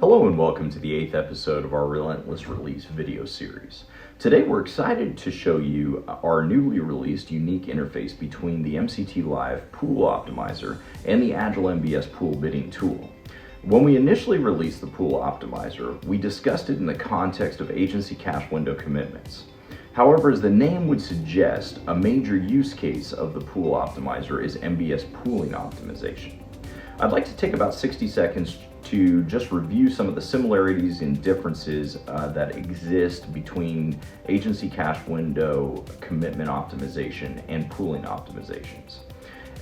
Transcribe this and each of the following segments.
Hello and welcome to the 8th episode of our Relentless Release video series. Today we're excited to show you our newly released unique interface between the MCT Live Pool Optimizer and the Agile MBS Pool Bidding Tool. When we initially released the Pool Optimizer, we discussed it in the context of agency cash window commitments. However, as the name would suggest, a major use case of the Pool Optimizer is MBS pooling optimization. I'd like to take about 60 seconds to just review some of the similarities and differences that exist between agency cash window commitment optimization and pooling optimizations.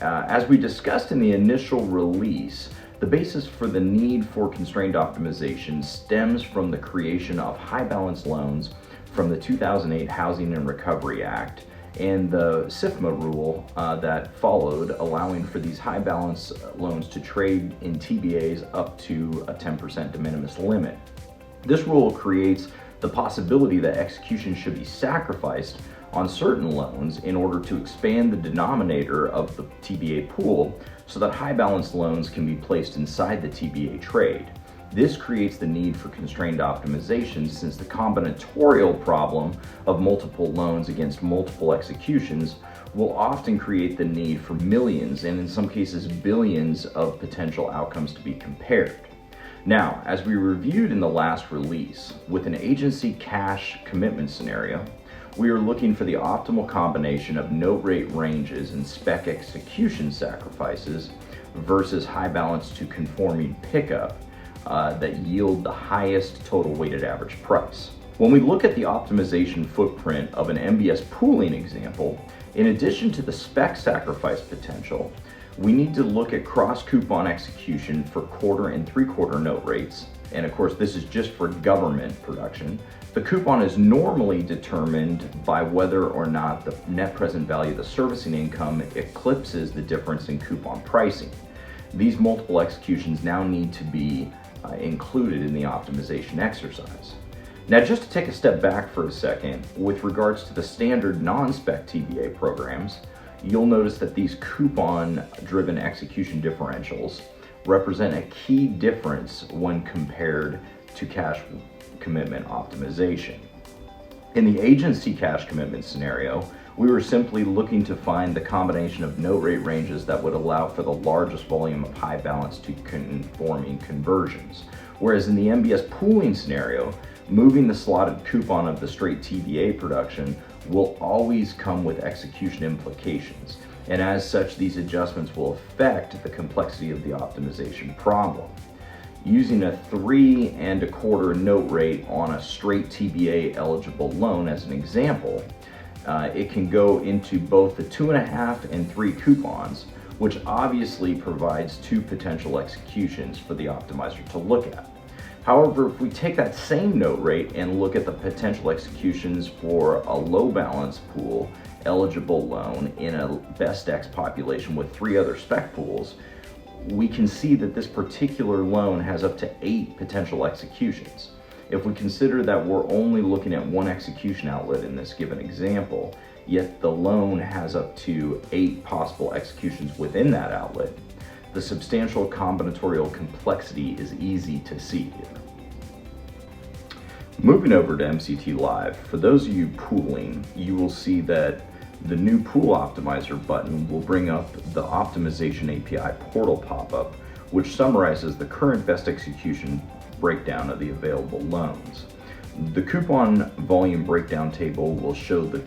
As we discussed in the initial release, the basis for the need for constrained optimization stems from the creation of high balance loans from the 2008 Housing and Recovery Act and the SIFMA rule that followed, allowing for these high balance loans to trade in TBAs up to a 10% de minimis limit. This rule creates the possibility that execution should be sacrificed on certain loans in order to expand the denominator of the TBA pool so that high balance loans can be placed inside the TBA trade. This creates the need for constrained optimization since the combinatorial problem of multiple loans against multiple executions will often create the need for millions and in some cases billions of potential outcomes to be compared. Now, as we reviewed in the last release, with an agency cash commitment scenario, we are looking for the optimal combination of note rate ranges and spec execution sacrifices versus high balance to conforming pickup that yield the highest total weighted average price. When we look at the optimization footprint of an MBS pooling example, in addition to the spec sacrifice potential, we need to look at cross-coupon execution for quarter and three-quarter note rates. And of course, this is just for government production. The coupon is normally determined by whether or not the net present value of the servicing income eclipses the difference in coupon pricing. These multiple executions now need to be included in the optimization exercise. Now, just to take a step back for a second, with regards to the standard non-spec TBA programs, you'll notice that these coupon-driven execution differentials represent a key difference when compared to cash commitment optimization. In the agency cash commitment scenario, we were simply looking to find the combination of note rate ranges that would allow for the largest volume of high balance to conforming conversions. Whereas in the MBS pooling scenario, moving the slotted coupon of the straight TBA production will always come with execution implications. And as such, these adjustments will affect the complexity of the optimization problem. Using a 3 1/4 note rate on a straight TBA eligible loan as an example, it can go into both the 2.5 and 3 coupons, which obviously provides 2 potential executions for the optimizer to look at. However, if we take that same note rate and look at the potential executions for a low balance pool eligible loan in a best X population with 3 other spec pools, we can see that this particular loan has up to 8 potential executions. If we consider that we're only looking at 1 execution outlet in this given example, yet the loan has up to 8 possible executions within that outlet, the substantial combinatorial complexity is easy to see here. Moving over to MCT Live, for those of you pooling, you will see that the new Pool Optimizer button will bring up the Optimization API portal pop-up, which summarizes the current best execution breakdown of the available loans. The coupon volume breakdown table will show the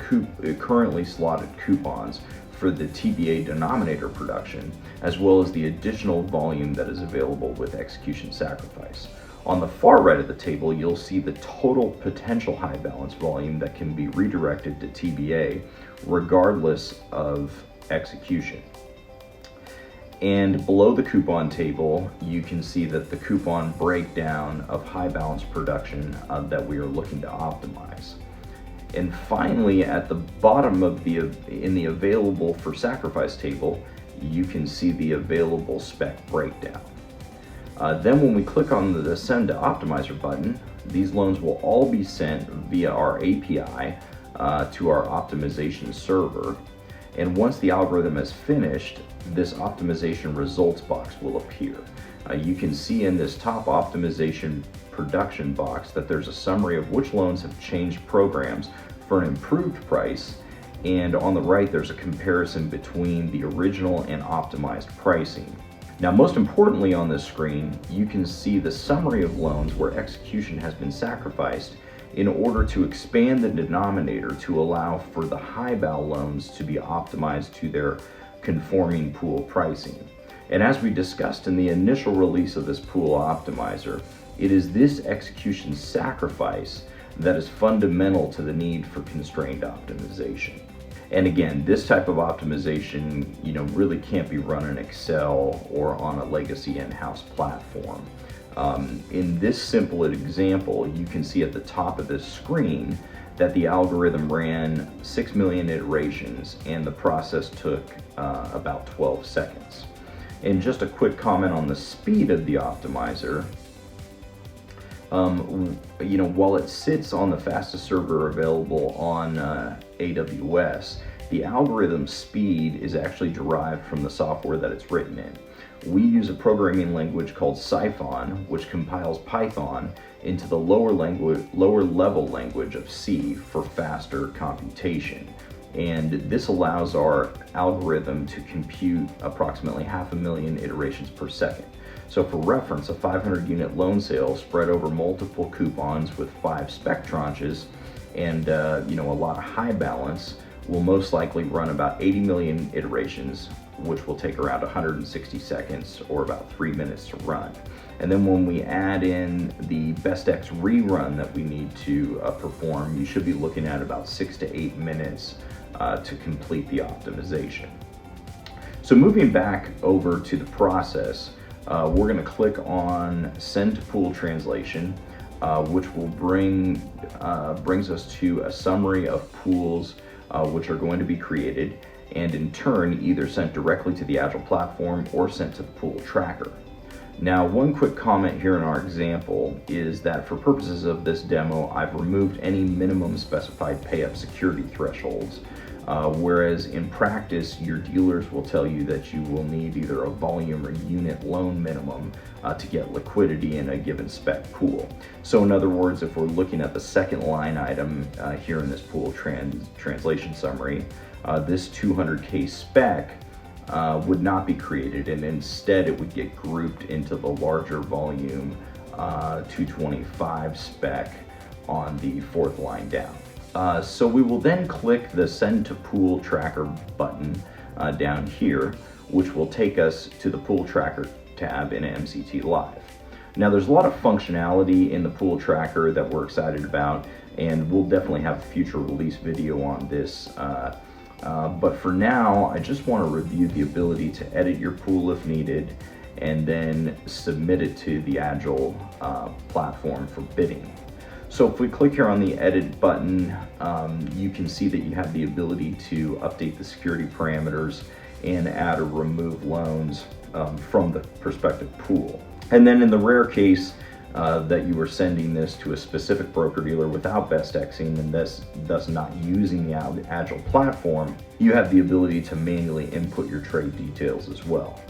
currently slotted coupons for the TBA denominator production, as well as the additional volume that is available with execution sacrifice. On the far right of the table, you'll see the total potential high balance volume that can be redirected to TBA regardless of execution. And below the coupon table, you can see that the coupon breakdown of high balance production that we are looking to optimize. And finally, at the bottom of in the available for sacrifice table, you can see the available spec breakdown. Then when we click on the Send to Optimizer button, these loans will all be sent via our API to our optimization server. And once the algorithm is finished, this optimization results box will appear. You can see in this top optimization production box that there's a summary of which loans have changed programs for an improved price, and on the right there's a comparison between the original and optimized pricing. Now, most importantly on this screen, you can see the summary of loans where execution has been sacrificed in order to expand the denominator to allow for the high-bow loans to be optimized to their conforming pool pricing. And as we discussed in the initial release of this pool optimizer, it is this execution sacrifice that is fundamental to the need for constrained optimization. And again, this type of optimization, really can't be run in Excel or on a legacy in-house platform. In this simple example, you can see at the top of this screen that the algorithm ran 6 million iterations and the process took about 12 seconds. And just a quick comment on the speed of the optimizer. While it sits on the fastest server available on AWS, the algorithm speed is actually derived from the software that it's written in. We use a programming language called Cython, which compiles Python into the lower level language of C for faster computation. And this allows our algorithm to compute approximately 500,000 iterations per second. So for reference, a 500 unit loan sale spread over multiple coupons with 5 spec tranches and a lot of high balance will most likely run about 80 million iterations, which will take around 160 seconds or about 3 minutes to run. And then when we add in the BestX rerun that we need to perform, you should be looking at about 6 to 8 minutes to complete the optimization. So moving back over to the process, we're going to click on Send to Pool Translation, which will brings us to a summary of pools which are going to be created and in turn either sent directly to the Agile platform or sent to the pool tracker. Now, one quick comment here in our example is that for purposes of this demo, I've removed any minimum specified pay-up security thresholds, whereas in practice, your dealers will tell you that you will need either a volume or unit loan minimum to get liquidity in a given spec pool. So in other words, if we're looking at the second line item here in this pool translation summary, this 200K spec would not be created, and instead it would get grouped into the larger volume 225 spec on the fourth line down. So we will then click the Send to Pool Tracker button down here, which will take us to the Pool Tracker tab in MCT Live. Now, there's a lot of functionality in the Pool Tracker that we're excited about, and we'll definitely have a future release video on this. But for now, I just want to review the ability to edit your pool if needed, and then submit it to the Agile platform for bidding. So if we click here on the Edit button, you can see that you have the ability to update the security parameters and add or remove loans from the prospective pool. And then in the rare case that you are sending this to a specific broker-dealer without BestXing and thus not using the Agile platform, you have the ability to manually input your trade details as well.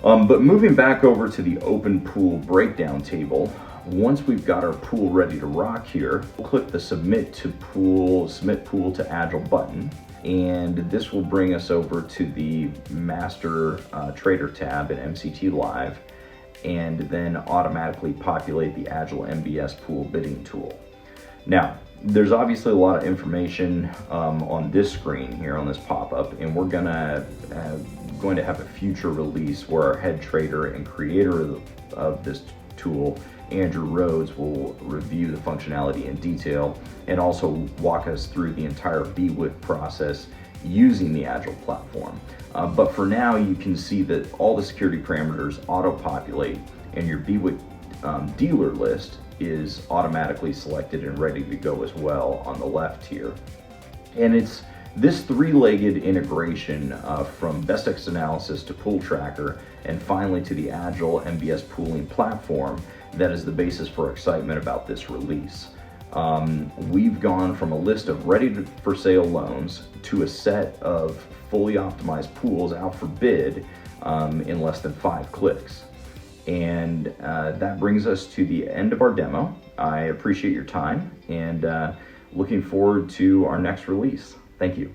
But moving back over to the Open Pool Breakdown table, once we've got our pool ready to rock here, we'll click the Submit Pool to Agile button, and this will bring us over to the Master Trader tab in MCT Live, and then automatically populate the Agile MBS pool bidding tool. Now, there's obviously a lot of information on this screen here on this pop-up, and we're going to have a future release where our head trader and creator of this tool, Andrew Rhodes, will review the functionality in detail and also walk us through the entire BWIC process using the Agile platform. But for now, you can see that all the security parameters auto-populate and your BWIC dealer list is automatically selected and ready to go as well on the left here. And it's this three-legged integration from BestX analysis to Pool Tracker and finally to the Agile MBS pooling platform that is the basis for excitement about this release. We've gone from a list of for sale loans to a set of fully optimized pools out for bid in less than 5 clicks. And that brings us to the end of our demo. I appreciate your time and looking forward to our next release. Thank you.